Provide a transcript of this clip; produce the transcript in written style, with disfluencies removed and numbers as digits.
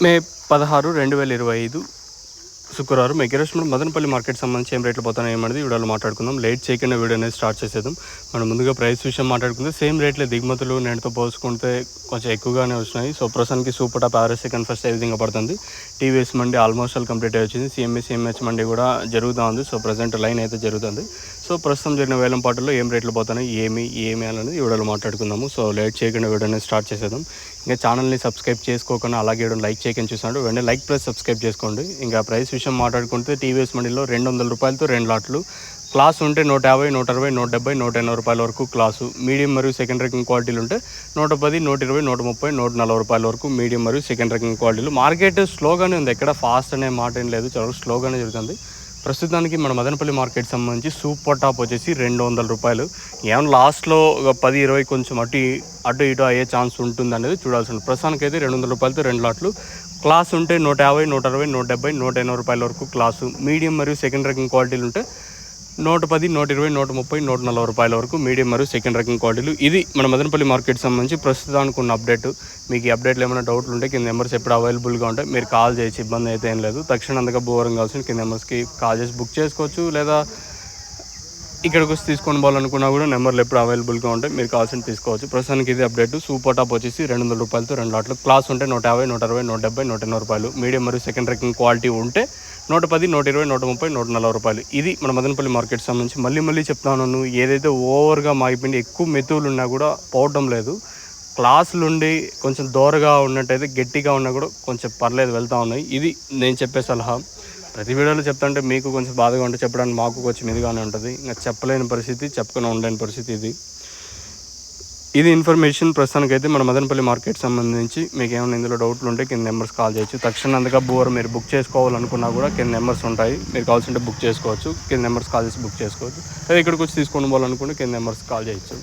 మే 16, 2025 శుక్రవారం ఎగ్రెస్ట్ మదనపల్లి మార్కెట్ సంబంధించి ఏం రేట్లు పోతానో ఏమనేది వీడియోలో మాట్లాడుకుందాం. లేట్ చేయకుండా వీడియో అనేది స్టార్ట్ చేసేద్దాం. మనం ముందుగా ప్రైస్ విషయం మాట్లాడుకుంటే సేమ్ రేట్లే దిగుమతులు నేటితో పోల్చుకుంటే కొంచెం ఎక్కువగానే వచ్చినాయి. సో ప్రస్తుతానికి super top average second first ఏ విధంగా పడుతుంది. టీవీఎస్ మండి ఆల్మోస్ట్ ఆల్ కంప్లీట్ అయి వచ్చింది. సిఎంహెచ్ మండి కూడా జరుగుతూ ఉంది. సో ప్రజెంట్ లైన్ అయితే జరుగుతుంది. సో ప్రస్తుతం జరిగిన వేలం పాటల్లో ఏం రేట్లు పోతున్నాయి ఏమి అనేది వీడియోలో మాట్లాడుకుందాము. సో లేట్ చేయకుండా వీడియో అనేది స్టార్ట్ చేసేద్దాం. ఇంకా ఛానల్ని సబ్స్క్రైబ్ చేసుకోకుండా అలాగే లైక్ చేయకుండా చూసినాడు వెంటనే లైక్ ప్లస్ సబ్స్క్రైబ్ చేసుకోండి. ఇంకా ప్రైస్ విషయం మాట్లాడుకుంటే టీవీఎస్ మండీలో 200 రూపాయలతో 2 లాట్లు, క్లాస్ ఉంటే 150, 160, 170, 180 రూపాయల వరకు క్లాసు, మీడియం మరియు సెకండ్ ర్యాంకింగ్ క్వాలిటీలు ఉంటే 110, 120, 130, 140 రూపాయల వరకు మీడియం మరియు సెకండ్ ర్యాంకింగ్ క్వాలిటీలు. మార్కెట్ స్లోగానే ఉంది, ఎక్కడ ఫాస్ట్ అనే మాట ఏం లేదు, చాలా స్లోగానే జరుగుతుంది. ప్రస్తుతానికి మన మదనపల్లి మార్కెట్ సంబంధించి సూపర్ టాప్ వచ్చేసి 200 రూపాయలు. ఏమైనా లాస్ట్లో ఒక 10-20 కొంచెం అటు ఇటు అయ్యే ఛాన్స్ ఉంటుంది అనేది చూడాల్సి ఉంటుంది. ప్రస్తుతానికి అయితే 200 రూపాయలతో 2 లాట్లు, క్లాస్ ఉంటే 150, 160, 170, 180 రూపాయల వరకు క్లాసు, మీడియం మరియు సెకండ్ ర్యాంకింగ్ క్వాలిటీలు ఉంటే 110, 120, 130, 140 రూపాయల వరకు మీడియం మరియు సెకండ్ ర్యాంకింగ్ క్వాలిటీలు. ఇది మన మదనపల్లి మార్కెట్ సంబంధించి ప్రస్తుతానికి ఉన్న అప్డేట్. మీకు ఈ అప్డేట్లో ఏమైనా డౌట్లు ఉంటే కింద నెంబర్స్ ఎప్పుడు అవైలబుల్గా ఉంటాయి, మీరు కాల్ చేయొచ్చు, ఇబ్బంది అయితే ఏం లేదు. తక్షణ అందుగా బోరం కావాల్సిన కింద నెంబర్స్కి కాల్ చేసి బుక్ చేసుకోవచ్చు, లేదా ఇక్కడికి వచ్చి తీసుకొని పోవాలనుకున్నా కూడా నెంబర్లు ఎప్పుడు అవైలబుల్గా ఉంటాయి, మీరు కావాల్సిన తీసుకోవచ్చు. ప్రస్తుతానికి ఇది అప్డేట్. సూపర్ టాప్ వచ్చేసి 200 రూపాయలతో 2 లాట్లు, క్లాస్ ఉంటే 150, 160, 170, 180 రూపాయలు, మీడియం మరియు సెకండ్ ర్యాంకింగ్ క్వాలిటీ ఉంటే 110, 120, 130, 140 రూపాయలు. ఇది మన మదనపల్లి మార్కెట్ సంబంధించి. మళ్ళీ చెప్తాను, ఏదైతే ఓవర్గా మాగిపోయింది, ఎక్కువ మెతువులు ఉన్నా కూడా పోవటం లేదు. క్లాసులుండి కొంచెం దూరగా ఉన్నట్టయితే గట్టిగా ఉన్నా కూడా కొంచెం పర్లేదు, వెళ్తూ ఉన్నాయి. ఇది నేను చెప్పే సలహా. ప్రతి వీడియోలో చెప్తుంటే మీకు కొంచెం బాధగా ఉంటే చెప్పడానికి మాకు కొంచెం ఇదిగానే ఉంటుంది. ఇంకా చెప్పలేని పరిస్థితి, చెప్పకుండా ఉండలేని పరిస్థితి ఇది ఇన్ఫర్మేషన్. ప్రస్తుతానికైతే మన మదనపల్లి మార్కెట్ సంబంధించి మీకు ఏమైనా ఇందులో డౌట్లు ఉంటే కింద నెంబర్స్ కాల్ చేయొచ్చు. తక్షణ అందుగా మీరు బుక్ చేసుకోవాలనుకున్నా కూడా కింద నెంబర్స్ ఉంటాయి, మీరు కావాల్సింటే బుక్ చేసుకోవచ్చు. కింద నెంబర్స్ కాల్ చేసి బుక్ చేసుకోవచ్చు. లేదా ఇక్కడికి వచ్చి తీసుకొని పోవాలనుకుంటే కింద నెంబర్స్ కాల్ చేయొచ్చు.